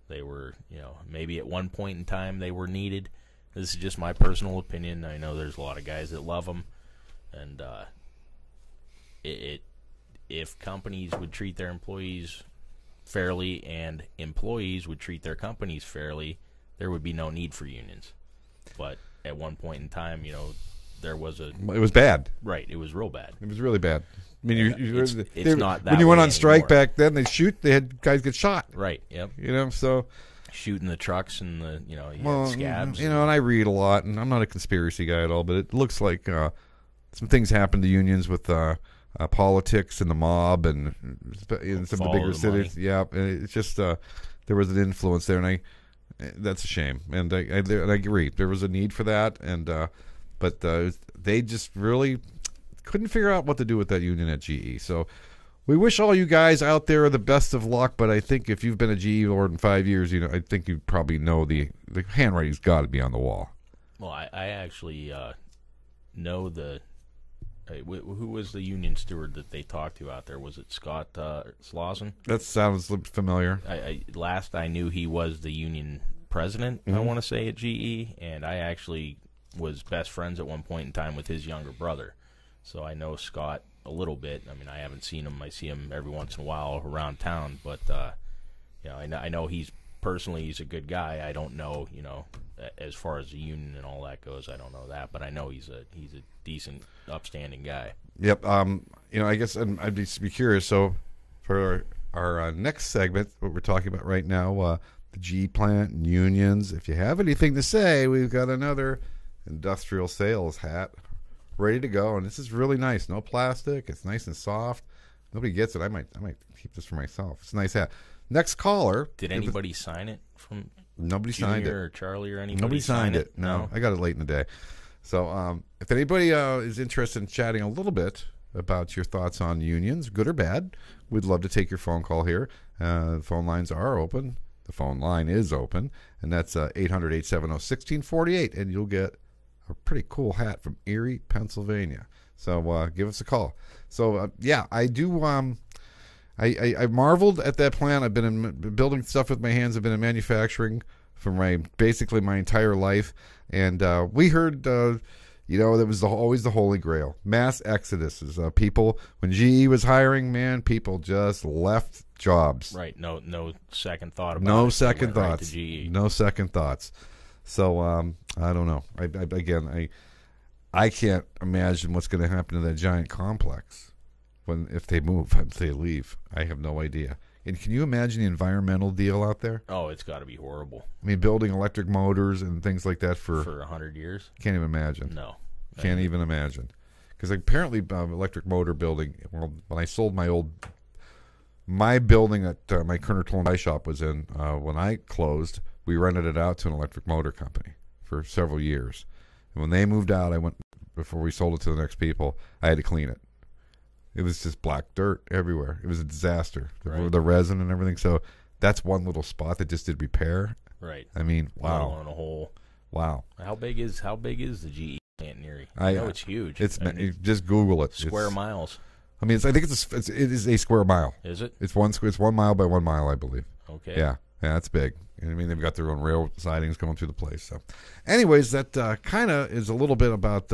They were, maybe at one point in time they were needed. This is just my personal opinion. I know there's a lot of guys that love them, and if companies would treat their employees fairly and employees would treat their companies fairly, there would be no need for unions. But at one point in time, there was it was bad. Right, it was real bad. It was really bad. I mean, it's not that when you went way on strike anymore. back then, they had guys get shot. Right. Yep. So shooting the trucks and the you well, had scabs. And I read a lot, and I'm not a conspiracy guy at all, but it looks like some things happened to unions with politics and the mob and in some of the bigger cities. Yeah, and it's just there was an influence there, and that's a shame. And I agree, there was a need for that, and but they just really couldn't figure out what to do with that union at GE. So we wish all you guys out there the best of luck, but I think if you've been a GE more than 5 years, I think you probably know the handwriting's got to be on the wall. Well, I actually know who was the union steward that they talked to out there? Was it Scott Slauson? That sounds familiar. Last I knew, he was the union president, I want to say, at GE, and I actually was best friends at one point in time with his younger brother. So I know Scott a little bit. I mean, I haven't seen him. I see him every once in a while around town, but I know he's a good guy. I don't know, as far as the union and all that goes, I don't know that, but I know he's a decent, upstanding guy. Yep. I guess I'd be curious. So for our next segment, what we're talking about right now, the GE plant and unions. If you have anything to say, we've got another industrial sales hat ready to go, and this is really nice. No plastic. It's nice and soft. Nobody gets it. I might keep this for myself. It's a nice hat. Next caller. Did anybody sign it from? Nobody Junior signed it. Or Charlie or anybody? Nobody signed it. No, I got it late in the day. So if anybody is interested in chatting a little bit about your thoughts on unions, good or bad, we'd love to take your phone call here. The phone lines are open. The phone line is open, and that's 800-870-1648, and you'll get a pretty cool hat from Erie, Pennsylvania. So give us a call. So, I do... I marveled at that plant. I've been building stuff with my hands. I've been in manufacturing for basically my entire life. And we heard, that was always the holy grail. Mass exoduses. People, when GE was hiring, man, people just left jobs. Right. No second thought about it. No second Went right thoughts. to GE. No second thoughts. So I don't know. I can't imagine what's going to happen to that giant complex if they move, if they leave. I have no idea. And can you imagine the environmental deal out there? Oh, it's got to be horrible. I mean, building electric motors and things like that for 100 years. Can't even imagine. No, can't even imagine. Because apparently, electric motor building. Well, when I sold my building that my Kerner Tool and Die Shop was in, when I closed, we rented it out to an electric motor company for several years. And when they moved out, before we sold it to the next people, I had to clean it. It was just black dirt everywhere. It was a disaster. Right. The resin and everything. So that's one little spot that just did repair. Right. I mean, wow. On a whole. Wow. How big is the GE plant near you? I know it's huge. Just Google it. Square miles. I mean, I think it is a square mile. Is it? It's 1 mile by 1 mile, I believe. Okay. Yeah, that's big. I mean, they've got their own rail sidings going through the place. So, anyways, that kind of is a little bit about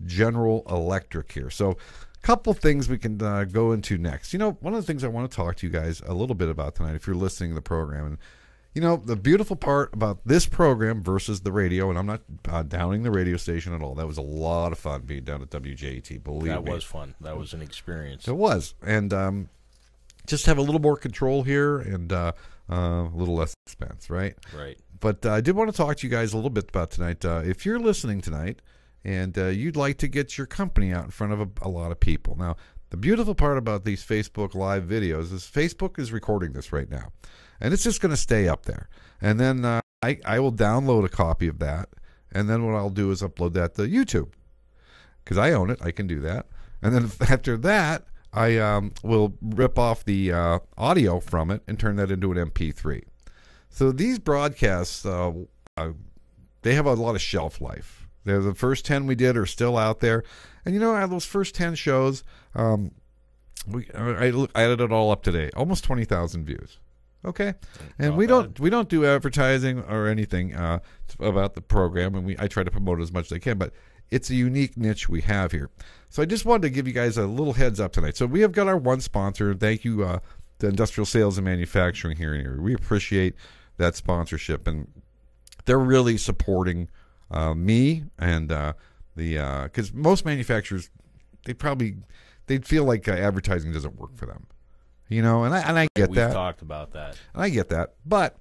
General Electric here. So, a couple things we can go into next. You know, one of the things I want to talk to you guys a little bit about tonight, if you're listening to the program, and you know, the beautiful part about this program versus the radio, and I'm not downing the radio station at all. That was a lot of fun being down at WJET. Believe me, that was fun. That was an experience. It was, and just have a little more control here and a little less expense, right? Right. But I did want to talk to you guys a little bit about tonight. If you're listening tonight and you'd like to get your company out in front of a lot of people. Now, the beautiful part about these Facebook Live videos is Facebook is recording this right now. And it's just going to stay up there. And then I will download a copy of that. And then what I'll do is upload that to YouTube. Because I own it. I can do that. And then after that, I will rip off the audio from it and turn that into an MP3. So these broadcasts, they have a lot of shelf life. The first 10 we did are still out there. And you know, out of those first 10 shows, I added it all up today. Almost 20,000 views. Okay, and we don't do advertising or anything about the program, and I try to promote it as much as I can. But it's a unique niche we have here, so I just wanted to give you guys a little heads up tonight. So we have got our one sponsor. Thank you, to Industrial Sales and Manufacturing here in Erie. We appreciate that sponsorship, and they're really supporting me and because most manufacturers they'd feel like advertising doesn't work for them. You know, and I get that. We've talked about that. I get that. But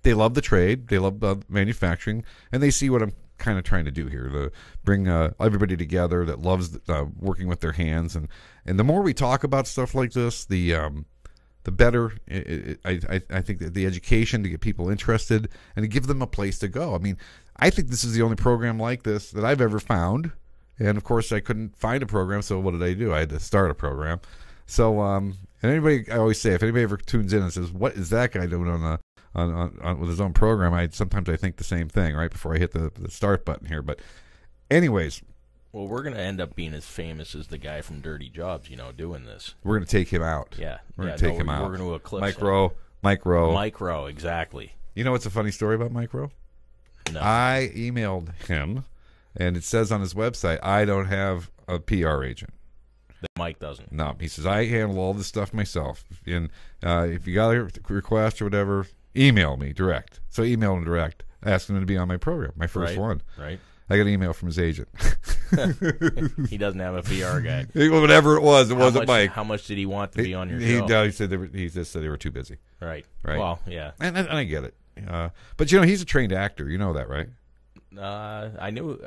they love the trade. They love manufacturing. And they see what I'm kind of trying to do here, to bring everybody together that loves working with their hands. And the more we talk about stuff like this, the better I think that the education to get people interested and to give them a place to go. I mean, I think this is the only program like this that I've ever found. And, of course, I couldn't find a program, so what did I do? I had to start a program. So, and anybody, I always say, if anybody ever tunes in and says, "What is that guy doing on with his own program?" Sometimes I think the same thing right before I hit the start button here. But, anyways, well, we're going to end up being as famous as the guy from Dirty Jobs, doing this. We're going to take him out. Yeah, we're going to take him out. We're going to eclipse Mike Rowe. Mike Rowe, exactly. You know what's a funny story about Mike Rowe? No. I emailed him, and it says on his website, I don't have a PR agent. That Mike doesn't. No, he says, I handle all this stuff myself. And if you got a request or whatever, email me direct. So email him direct, asking him to be on my program, my first one. Right. I got an email from his agent. He doesn't have a PR guy. Whatever it wasn't Mike. How much did he want to be on your show? He just said they were too busy. Right. Well, yeah. And I get it. But, he's a trained actor. You know that, right? I know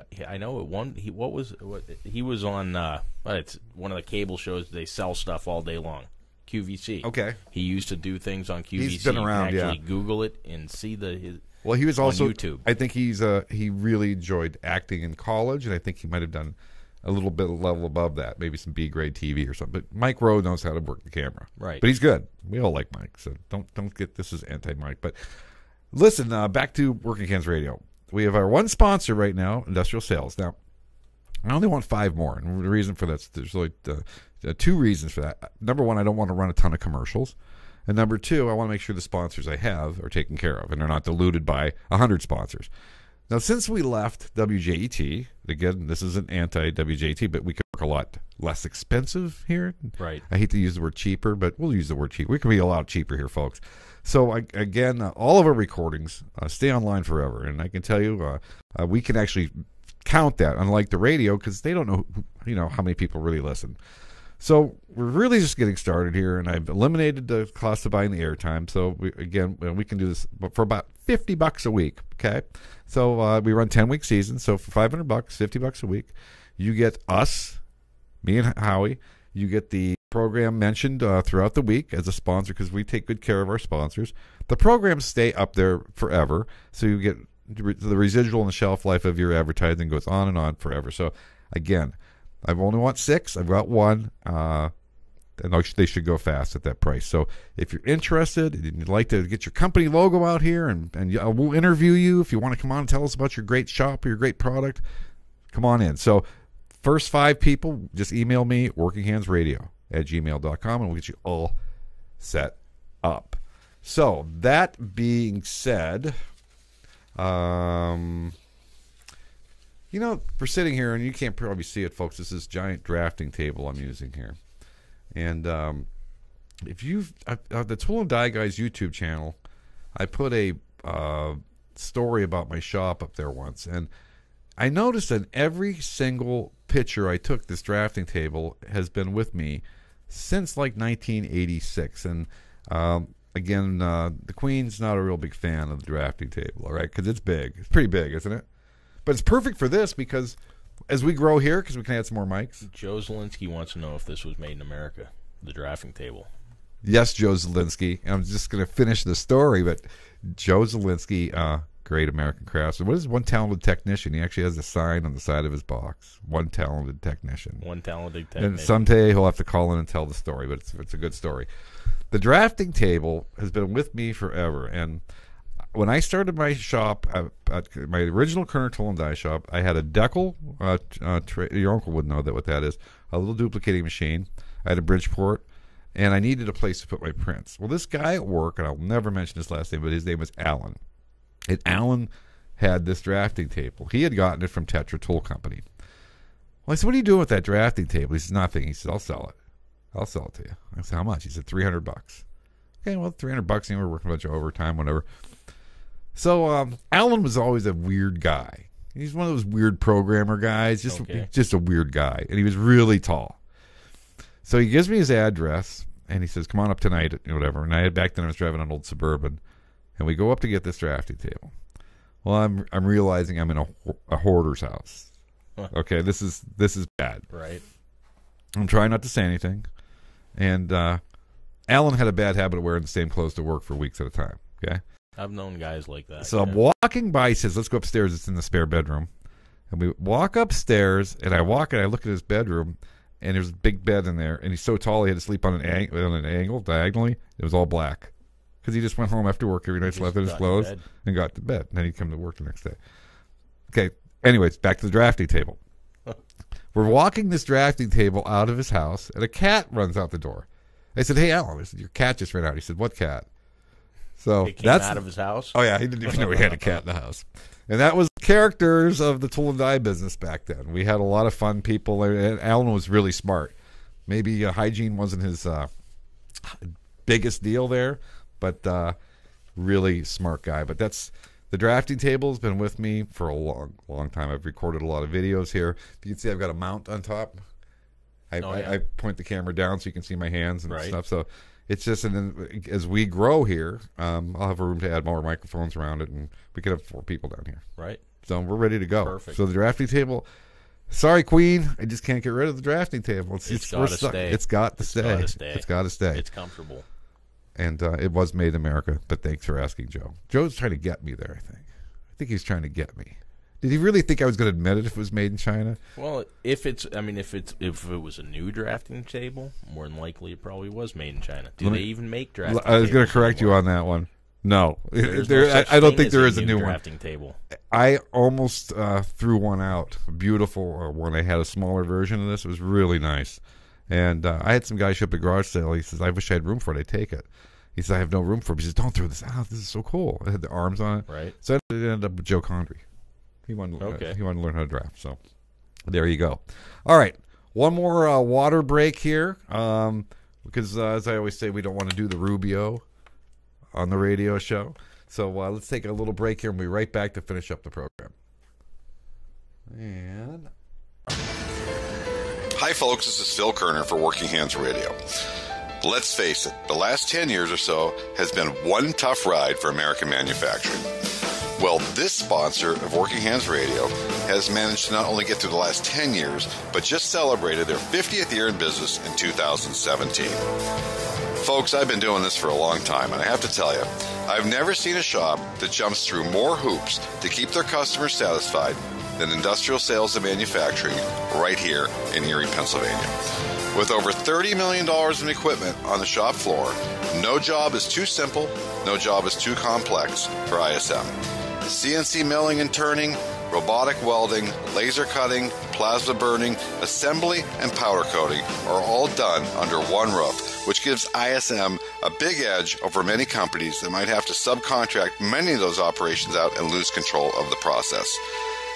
he was on it's one of the cable shows. They sell stuff all day long. QVC. Okay. He used to do things on QVC. He's been around. You can actually Google it and see Well, he was also on YouTube. I think he really enjoyed acting in college, and I think he might have done a little bit of level above that, maybe some B grade TV or something. But Mike Rowe knows how to work the camera. Right. But he's good. We all like Mike, so don't get this as anti-Mike. But listen, back to Working Hands Radio. We have our one sponsor right now, Industrial Sales. Now, I only want 5 more, and the reason for that, there's really 2 reasons for that. Number one, I don't want to run a ton of commercials. And number 2, I want to make sure the sponsors I have are taken care of, and they're not diluted by 100 sponsors. Now, since we left WJET, again, this isn't anti-WJET, but we could work work a lot less expensive here. Right. I hate to use the word cheaper, but we'll use the word cheap. We can be a lot cheaper here, folks. So, again, all of our recordings stay online forever. And I can tell you, we can actually count that, unlike the radio, because they don't know, how many people really listen. So we're really just getting started here, and I've eliminated the cost of buying the airtime. So, we can do this for about $50 a week, okay? So we run 10-week seasons. So for $500, $50 a week, you get us, me and Howie. You get the program mentioned throughout the week as a sponsor because we take good care of our sponsors. The programs stay up there forever, so you get the residual and the shelf life of your advertising goes on and on forever. So, again, I only want 6. I've got 1, and they should go fast at that price. So if you're interested and you'd like to get your company logo out here, and we'll interview you if you want to come on and tell us about your great shop or your great product, come on in. So first 5 people, just email me, workinghandsradio@gmail.com, and we'll get you all set up. So that being said, we're sitting here, and you can't probably see it, folks. This is giant drafting table I'm using here. And if you've the Tool and Die Guys YouTube channel, I put a story about my shop up there once, and I noticed that every single picture I took, this drafting table has been with me since like 1986. And again, the Queen's not a real big fan of the drafting table, all right, because it's big. It's pretty big, isn't it? But it's perfect for this because as we grow here, because we can add some more mics. Joe Zielinski wants to know if this was made in America, the drafting table. Yes, Joe Zielinski. I'm just going to finish the story, but Joe Zielinski, great American craftsman. What is one talented technician? He actually has a sign on the side of his box. One talented technician. One talented technician. And someday he'll have to call in and tell the story, but it's a good story. The drafting table has been with me forever, and when I started my shop, my original Kerner Tool and Die shop, I had a Deckel. Your uncle would know what that is. A little duplicating machine. I had a Bridgeport, and I needed a place to put my prints. Well, this guy at work, and I'll never mention his last name, but his name was Alan. And Alan had this drafting table. He had gotten it from Tetra Tool Company. Well, I said, "What are you doing with that drafting table?" He said, "Nothing." He said, "I'll sell it. I'll sell it to you." I said, "How much?" He said, $300. Okay, well, $300. We're working a bunch of overtime, whatever. So Alan was always a weird guy. He's one of those weird programmer guys, just a weird guy, and he was really tall. So he gives me his address, and he says, "Come on up tonight," whatever. And back then I was driving an old Suburban, and we go up to get this drafting table. Well, I'm realizing I'm in a hoarder's house. Okay, this is bad. Right. I'm trying not to say anything, and Alan had a bad habit of wearing the same clothes to work for weeks at a time. Okay. I've known guys like that. So I'm walking by. He says, "Let's go upstairs. It's in the spare bedroom." And we walk upstairs, and I look at his bedroom, and there's a big bed in there. And he's so tall, he had to sleep on an angle, diagonally. It was all black. Because he just went home after work every night, slept in his clothes, and got to bed. And then he'd come to work the next day. Okay, anyways, back to the drafting table. We're walking this drafting table out of his house, and a cat runs out the door. I said, "Hey, Alan," I said, "your cat just ran out." He said, "What cat?" So it came out of his house? Oh, yeah. He didn't even know he had a cat in the house. And that was the characters of the tool and die business back then. We had a lot of fun people. And Alan was really smart. Maybe hygiene wasn't his biggest deal there, but really smart guy. But the drafting table has been with me for a long, long time. I've recorded a lot of videos here. You can see I've got a mount on top. I point the camera down so you can see my hands and stuff. So it's just, and then as we grow here, I'll have a room to add more microphones around it, and we could have 4 people down here. Right. So we're ready to go. Perfect. So the drafting table, sorry, Queen, I just can't get rid of the drafting table. It's got to stay. It's got to stay. It's got to stay. It's comfortable. And it was made in America, but thanks for asking, Joe. Joe's trying to get me there, I think. I think he's trying to get me. Did he really think I was going to admit it if it was made in China? Well, if it was a new drafting table, more than likely it probably was made in China. Do they even make drafting tables? I was going to correct you on that one. No, I don't think there is a new drafting table. I almost threw one out, a beautiful one. I had a smaller version of this. It was really nice. And I had some guy show up at garage sale. He says, "I wish I had room for it. I'd take it." He says, "I have no room for it." He says, "Don't throw this out. This is so cool." It had the arms on it. Right. So it ended up with Joe Condry. He wanted to learn how to draft. So there you go. All right. One more water break here, because as I always say, we don't want to do the Rubio on the radio show. So let's take a little break here and we'll be right back to finish up the program. And Hi, folks. This is Phil Kerner for Working Hands Radio. Let's face it, the last 10 years or so has been one tough ride for American manufacturing. Well, this sponsor of Working Hands Radio has managed to not only get through the last 10 years, but just celebrated their 50th year in business in 2017. Folks, I've been doing this for a long time, and I have to tell you, I've never seen a shop that jumps through more hoops to keep their customers satisfied than Industrial Sales and Manufacturing right here in Erie, Pennsylvania. With over $30 million in equipment on the shop floor, no job is too simple, no job is too complex for ISM. CNC milling and turning, robotic welding, laser cutting, plasma burning, assembly, and powder coating are all done under one roof, which gives ISM a big edge over many companies that might have to subcontract many of those operations out and lose control of the process.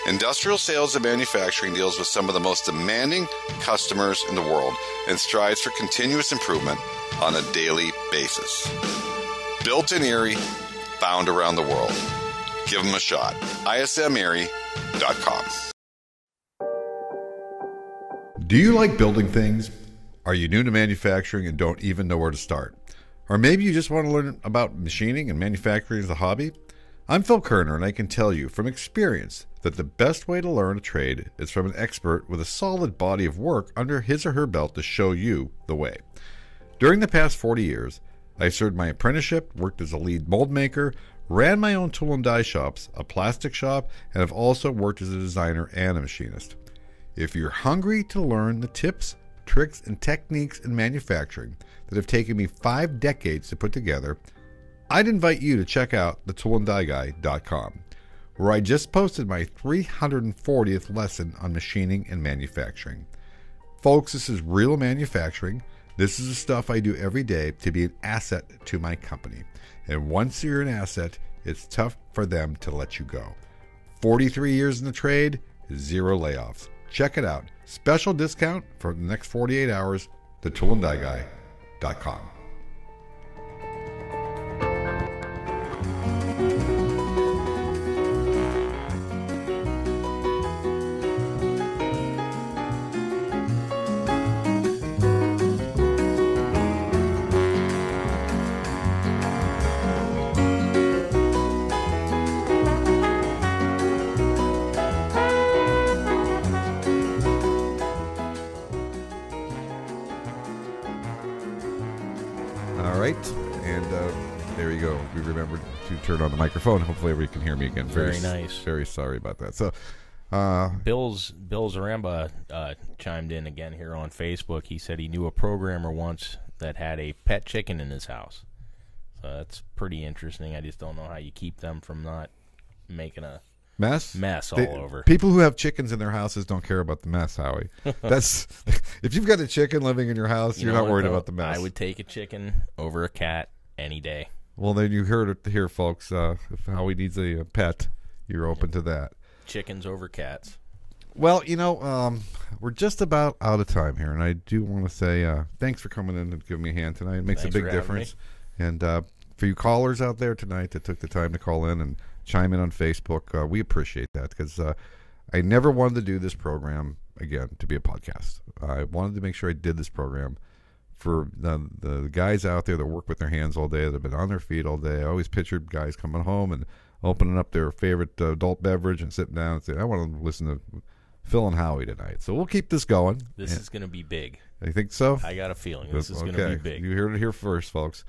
Industrial Sales and Manufacturing deals with some of the most demanding customers in the world and strives for continuous improvement on a daily basis. Built in Erie, found around the world. Give them a shot. ISMErie.com. do you like building things? Are you new to manufacturing and don't even know where to start? Or maybe you just want to learn about machining and manufacturing as a hobby? I'm Phil Kerner, and I can tell you from experience that the best way to learn a trade is from an expert with a solid body of work under his or her belt to show you the way. During the past 40 years, I served my apprenticeship, worked as a lead mold maker, ran my own tool and die shops, a plastic shop, and have also worked as a designer and a machinist. If you're hungry to learn the tips, tricks, and techniques in manufacturing that have taken me 5 decades to put together, I'd invite you to check out thetoolanddieguy.com, where I just posted my 340th lesson on machining and manufacturing. Folks, this is real manufacturing. This is the stuff I do every day to be an asset to my company. And once you're an asset, it's tough for them to let you go. 43 years in the trade, 0 layoffs. Check it out. Special discount for the next 48 hours, thetoolanddieguy.com. Turn on the microphone. Hopefully everybody can hear me again. Very nice. Very sorry about that. So Bill Zaremba chimed in again here on Facebook. He said he knew a programmer once that had a pet chicken in his house. So that's pretty interesting. I just don't know how you keep them from not making a mess all over. People who have chickens in their houses don't care about the mess, Howie. That's if you've got a chicken living in your house, you're not worried about the mess. I would take a chicken over a cat any day. Well, then you heard it here, folks. If Howie needs a pet, you're open to that. Chickens over cats. Well, we're just about out of time here, and I do want to say thanks for coming in and giving me a hand tonight. It makes a big difference. And for you callers out there tonight that took the time to call in and chime in on Facebook, we appreciate that because I never wanted to do this program again to be a podcast. I wanted to make sure I did this program for the guys out there that work with their hands all day, that have been on their feet all day. I always pictured guys coming home and opening up their favorite adult beverage and sitting down and saying, I want to listen to Phil and Howie tonight. So we'll keep this going. This is going to be big. I think so? I got a feeling this is going to be big. You heard it here first, folks.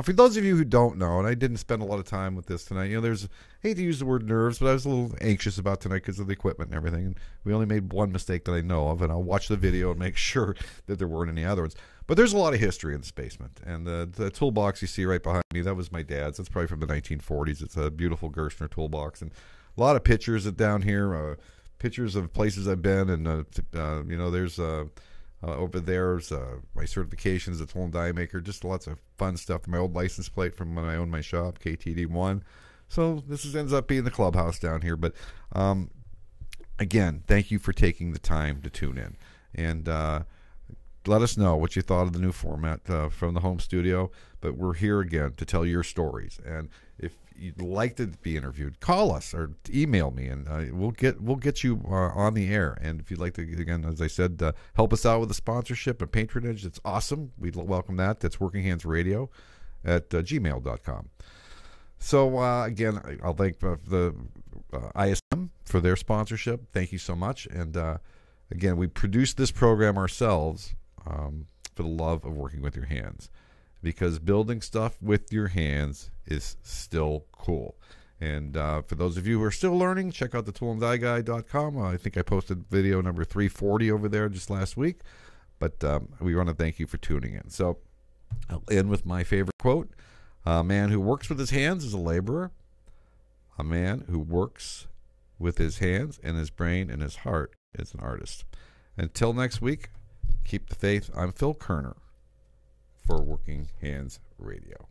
For those of you who don't know, and I didn't spend a lot of time with this tonight, I hate to use the word nerves, but I was a little anxious about tonight because of the equipment and everything. And we only made one mistake that I know of, and I'll watch the video and make sure that there weren't any other ones. But there's a lot of history in this basement. And the toolbox you see right behind me, that was my dad's. That's probably from the 1940s. It's a beautiful Gerstner toolbox. And a lot of pictures down here, pictures of places I've been. And, there's over there's my certification as a tool and die maker. Just lots of fun stuff. My old license plate from when I owned my shop, KTD1. So this ends up being the clubhouse down here. But, again, thank you for taking the time to tune in. and let us know what you thought of the new format from the home studio. But we're here again to tell your stories. And if you'd like to be interviewed, call us or email me, and we'll get you on the air. And if you'd like to, again, as I said, help us out with the sponsorship and patronage, it's awesome. We'd welcome that. That's workinghandsradio at gmail.com. So, again, I'll thank the ISM for their sponsorship. Thank you so much. And, again, we produced this program ourselves for the love of working with your hands, because building stuff with your hands is still cool. And for those of you who are still learning, check out the toolandieguy.com. I think I posted video number 340 over there just last week. But we want to thank you for tuning in. So I'll end with my favorite quote. A man who works with his hands is a laborer. A man who works with his hands and his brain and his heart is an artist. Until next week, keep the faith. I'm Phil Kerner for Working Hands Radio.